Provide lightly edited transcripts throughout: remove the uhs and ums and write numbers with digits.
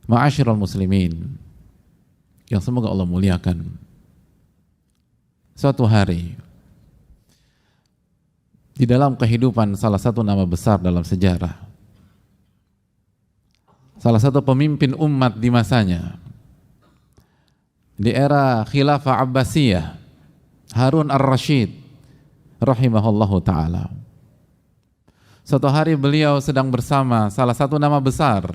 Ma'asyiral muslimin yang semoga Allah muliakan. Suatu hari di dalam kehidupan salah satu nama besar dalam sejarah, salah satu pemimpin umat di masanya, di era Khilafah Abbasiyah, Harun ar-Rasyid rahimahullahu ta'ala. Suatu hari beliau sedang bersama salah satu nama besar.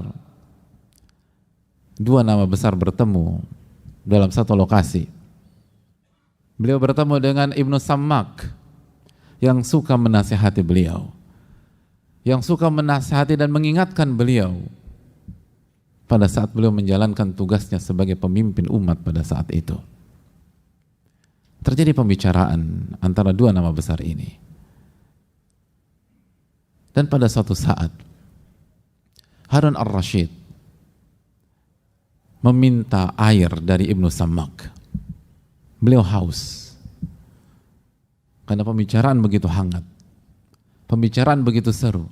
Dua nama besar bertemu dalam satu lokasi. Beliau bertemu dengan Ibnu Sammak yang suka menasihati beliau, yang suka menasihati dan mengingatkan beliau pada saat beliau menjalankan tugasnya sebagai pemimpin umat pada saat itu. Terjadi pembicaraan antara dua nama besar ini. Dan pada suatu saat Harun ar-Rasyid meminta air dari Ibnu Sammak. Beliau haus karena pembicaraan begitu hangat, pembicaraan begitu seru.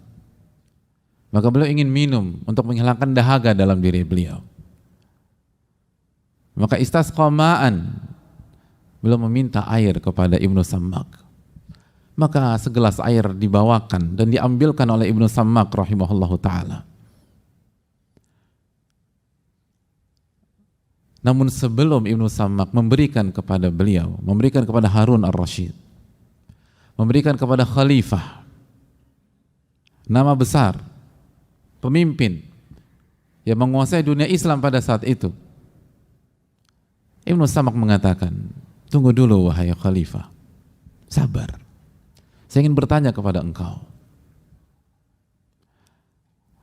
Maka beliau ingin minum untuk menghilangkan dahaga dalam diri beliau. Maka istasqa ma'an, beliau meminta air kepada Ibnu Sammak. Maka segelas air dibawakan dan diambilkan oleh Ibnu Sammak rahimahullahu ta'ala. Namun sebelum Ibnu Sammak memberikan kepada beliau, memberikan kepada Harun ar-Rasyid, memberikan kepada khalifah, nama besar, pemimpin yang menguasai dunia Islam pada saat itu, Ibnu Sammak mengatakan, tunggu dulu wahai khalifah, sabar, saya ingin bertanya kepada engkau,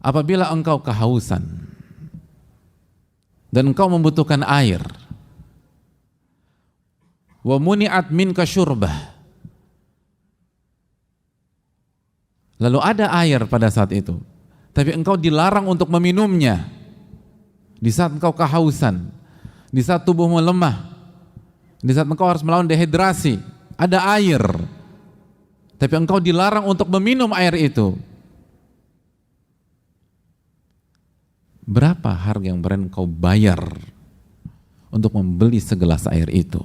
apabila engkau kehausan dan engkau membutuhkan air, wa muni'at minka syurbah, lalu ada air pada saat itu, tapi engkau dilarang untuk meminumnya di saat engkau kehausan, di saat tubuhmu lemah, di saat engkau harus melawan dehidrasi, ada air, tapi engkau dilarang untuk meminum air itu. Berapa harga yang berani kau bayar untuk membeli segelas air itu?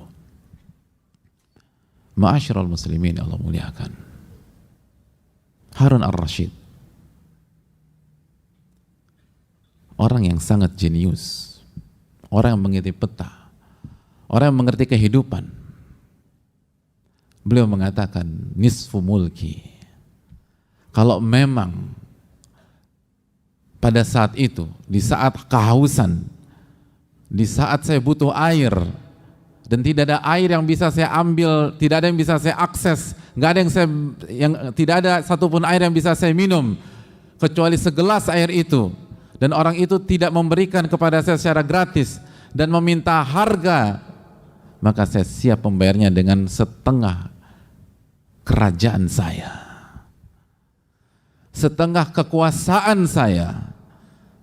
Ma'asyiral muslimin Allah muliakan. Harun ar-Rasyid, orang yang sangat jenius, orang yang mengerti peta, orang yang mengerti kehidupan. Beliau mengatakan, nisfu mulki, kalau memang pada saat itu, di saat kehausan, di saat saya butuh air, dan tidak ada air yang bisa saya ambil, tidak ada yang bisa saya akses, tidak ada satupun air yang bisa saya minum, kecuali segelas air itu, dan orang itu tidak memberikan kepada saya secara gratis, dan meminta harga, maka saya siap membayarnya dengan setengah kerajaan saya, setengah kekuasaan saya,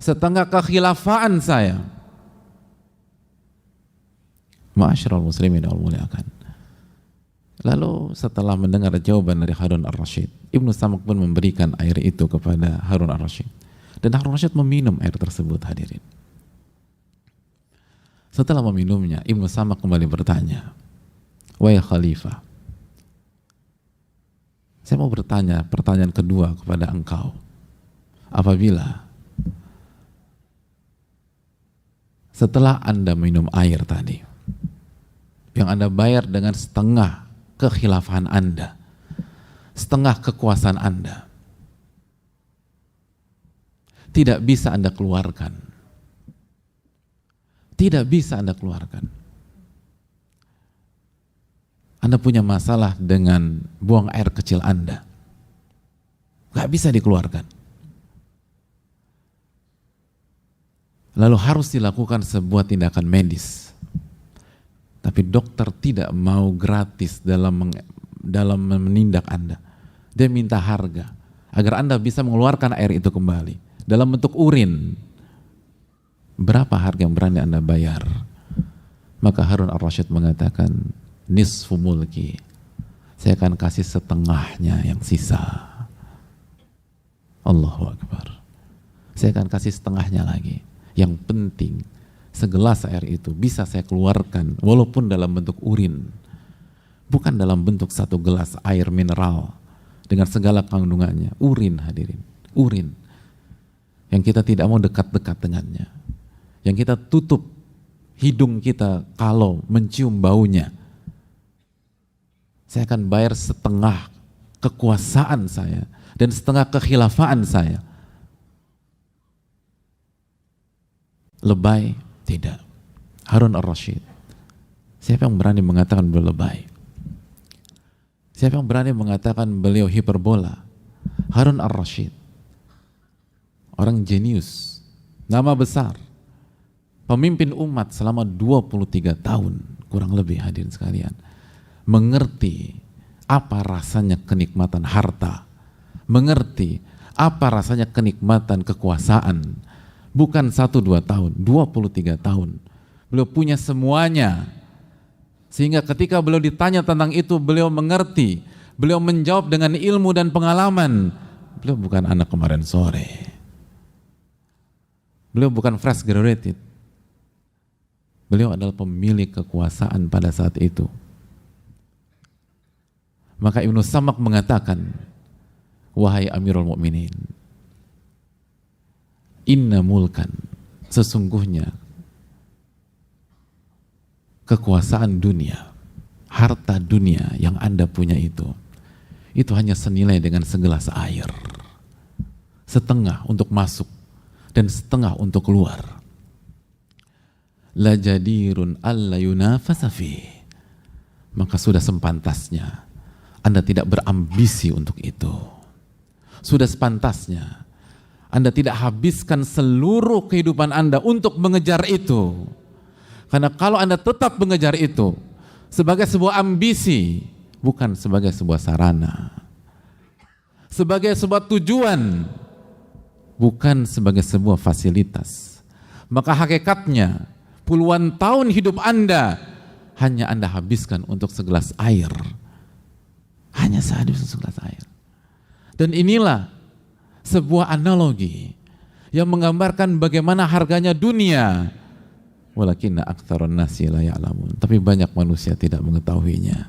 setengah kekhilafaan saya. Ma'asyiral muslimin Allah muliakan. Lalu setelah mendengar jawaban dari Harun ar-Rasyid, Ibnu Sammak pun memberikan air itu kepada Harun ar-Rasyid, dan Harun ar-Rasyid meminum air tersebut, hadirin. Setelah meminumnya, Ibnu Sammak kembali bertanya, wahai khalifah, saya mau bertanya pertanyaan kedua kepada engkau. Apabila setelah Anda minum air tadi, yang Anda bayar dengan setengah kekhilafahan Anda, setengah kekuasaan Anda, tidak bisa Anda keluarkan, tidak bisa Anda keluarkan. Anda punya masalah dengan buang air kecil Anda, gak bisa dikeluarkan. Lalu harus dilakukan sebuah tindakan medis, tapi dokter tidak mau gratis dalam menindak Anda. Dia minta harga agar Anda bisa mengeluarkan air itu kembali dalam bentuk urin. Berapa harga yang berani Anda bayar? Maka Harun ar-Rasyid mengatakan, nisfu mulki, saya akan kasih setengahnya yang sisa. Allahu Akbar. Saya akan kasih setengahnya lagi. Yang penting segelas air itu bisa saya keluarkan walaupun dalam bentuk urin, bukan dalam bentuk satu gelas air mineral dengan segala kandungannya. Urin, hadirin, urin yang kita tidak mau dekat-dekat dengannya, yang kita tutup hidung kita kalau mencium baunya. Saya akan bayar setengah kekuasaan saya dan setengah kekhilafaan saya. Lebay? Tidak. Harun ar-Rasyid. Siapa yang berani mengatakan beliau lebay? Siapa yang berani mengatakan beliau hiperbola? Harun ar-Rasyid. Orang jenius, nama besar, pemimpin umat selama 23 tahun, kurang lebih hadirin sekalian. Mengerti apa rasanya kenikmatan harta, mengerti apa rasanya kenikmatan kekuasaan. Bukan 1-2 tahun, 23 tahun. Beliau punya semuanya. Sehingga ketika beliau ditanya tentang itu, beliau mengerti. Beliau menjawab dengan ilmu dan pengalaman. Beliau bukan anak kemarin sore. Beliau bukan fresh graduated. Beliau adalah pemilik kekuasaan pada saat itu. Maka Ibnu Samak mengatakan, wahai Amirul Mukminin, inna mulkan, sesungguhnya kekuasaan dunia, harta dunia yang Anda punya itu hanya senilai dengan segelas air, setengah untuk masuk dan setengah untuk keluar. La jadirun alla yunafasa fi, maka sudah sepantasnya Anda tidak berambisi untuk itu. Sudah sepantasnya Anda tidak habiskan seluruh kehidupan Anda untuk mengejar itu. Karena kalau Anda tetap mengejar itu sebagai sebuah ambisi, bukan sebagai sebuah sarana, sebagai sebuah tujuan, bukan sebagai sebuah fasilitas, maka hakikatnya puluhan tahun hidup Anda hanya Anda habiskan untuk segelas air. Hanya segelas air. Dan inilah sebuah analogi yang menggambarkan bagaimana harganya dunia. Walakinna aktsarun nasi la ya'lamun. Tapi banyak manusia tidak mengetahuinya.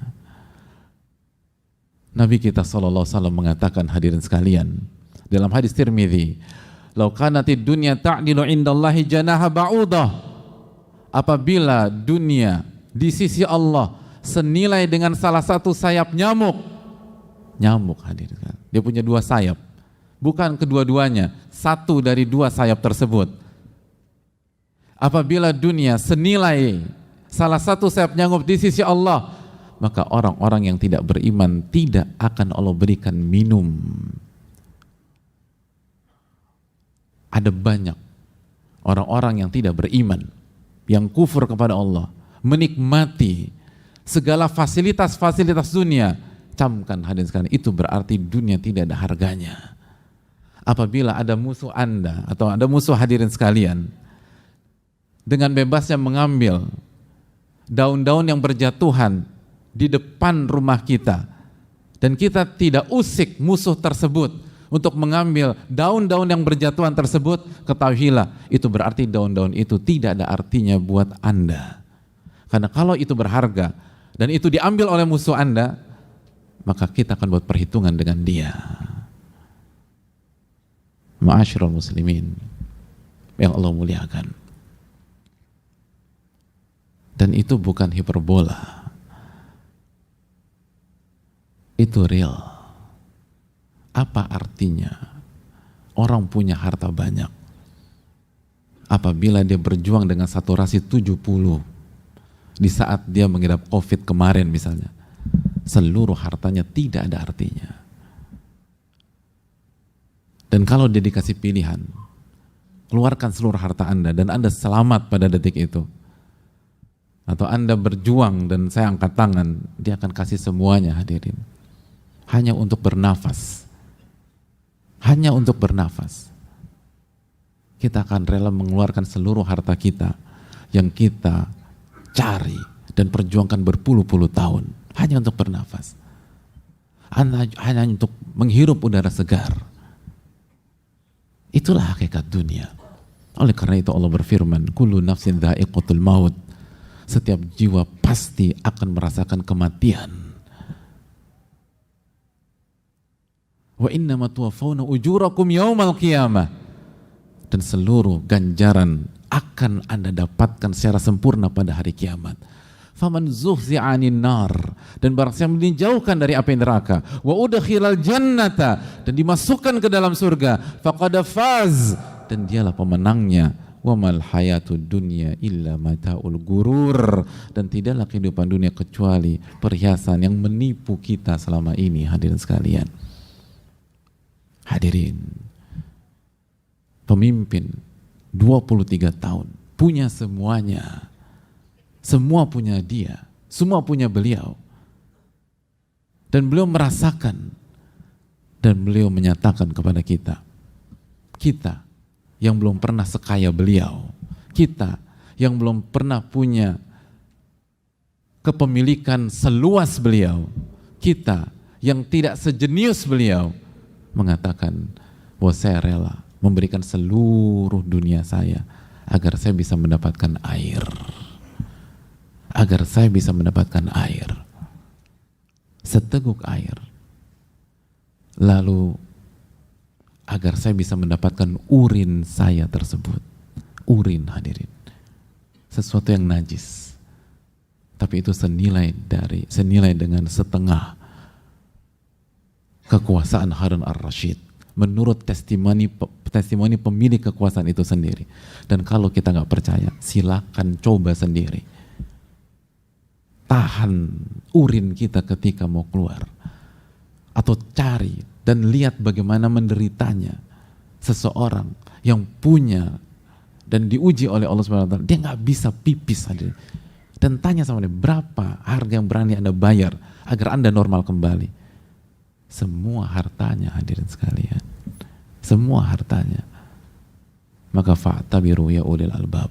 Nabi kita sallallahu alaihi wasallam mengatakan, hadirin sekalian, dalam hadis Tirmidzi, "Lau kanatid dunya ta'dilu 'indallahi janaha ba'udah." Apabila dunia di sisi Allah senilai dengan salah satu sayap nyamuk. Nyamuk, hadirin sekalian. Dia punya 2 sayap. Bukan kedua-duanya, satu dari 2 sayap tersebut. Apabila dunia senilai salah satu sayap nyamuk di sisi Allah, maka orang-orang yang tidak beriman tidak akan Allah berikan minum. Ada banyak orang-orang yang tidak beriman, yang kufur kepada Allah, menikmati segala fasilitas-fasilitas dunia. Camkan hadirin sekalian, itu berarti dunia tidak ada harganya. Apabila ada musuh Anda atau ada musuh hadirin sekalian, dengan bebasnya mengambil daun-daun yang berjatuhan di depan rumah kita, dan kita tidak usik musuh tersebut untuk mengambil daun-daun yang berjatuhan tersebut, ketahuilah itu berarti daun-daun itu tidak ada artinya buat Anda. Karena kalau itu berharga dan itu diambil oleh musuh Anda, maka kita akan buat perhitungan dengan dia. Ma'asyiral muslimin yang Allah muliakan. Dan itu bukan hiperbola. Itu real. Apa artinya orang punya harta banyak apabila dia berjuang dengan saturasi 70 di saat dia mengidap COVID kemarin misalnya? Seluruh hartanya tidak ada artinya. Dan kalau dia dikasih pilihan, keluarkan seluruh harta Anda dan Anda selamat pada detik itu, atau Anda berjuang dan saya angkat tangan, dia akan kasih semuanya, hadirin, hanya untuk bernafas. Hanya untuk bernafas. Kita akan rela mengeluarkan seluruh harta kita yang kita cari dan perjuangkan berpuluh-puluh tahun hanya untuk bernafas, hanya untuk menghirup udara segar. Itulah hakikat dunia. Oleh karena itu Allah berfirman, kullu nafsin dha'iqatul maut. Setiap jiwa pasti akan merasakan kematian. Wa innama tuwaffawna ujurakum yaumal qiyamah. Dan seluruh ganjaran akan Anda dapatkan secara sempurna pada hari kiamat. Faman zuhzi'a 'anil nar, dan barang siapa dijauhkan dari api neraka, wa udkhilal jannata, dan dimasukkan ke dalam surga, faqad faz, dan dialah pemenangnya. Wa mal hayatud dunya illa mataul gurur, dan tidaklah kehidupan dunia kecuali perhiasan yang menipu kita selama ini. Hadirin sekalian, hadirin, pemimpin 23 tahun punya semuanya, semua punya dia, semua punya beliau, dan beliau merasakan dan beliau menyatakan kepada kita yang belum pernah sekaya beliau, kita yang belum pernah punya kepemilikan seluas beliau, kita yang tidak sejenius beliau, mengatakan bahwa saya rela memberikan seluruh dunia saya agar saya bisa mendapatkan air, agar saya bisa mendapatkan air, seteguk air, lalu agar saya bisa mendapatkan urin saya tersebut. Urin, hadirin, sesuatu yang najis, tapi itu senilai dengan setengah kekuasaan Harun ar-Rasyid menurut testimoni pemilik kekuasaan itu sendiri. Dan kalau kita nggak percaya, silakan coba sendiri. Tahan urin kita ketika mau keluar, atau cari dan lihat bagaimana menderitanya seseorang yang punya dan diuji oleh Allah SWT. Dia nggak bisa pipis, hadirin. Dan tanya sama dia, berapa harga yang berani Anda bayar agar Anda normal kembali? Semua hartanya, hadirin sekalian, semua hartanya. Maka fa'tabiru ya ulil albab,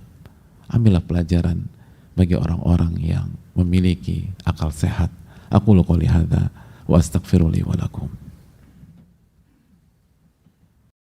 ambillah pelajaran bagi orang-orang yang memiliki akal sehat. Aqulu qouli hadza wa astaghfiru li wa lakum.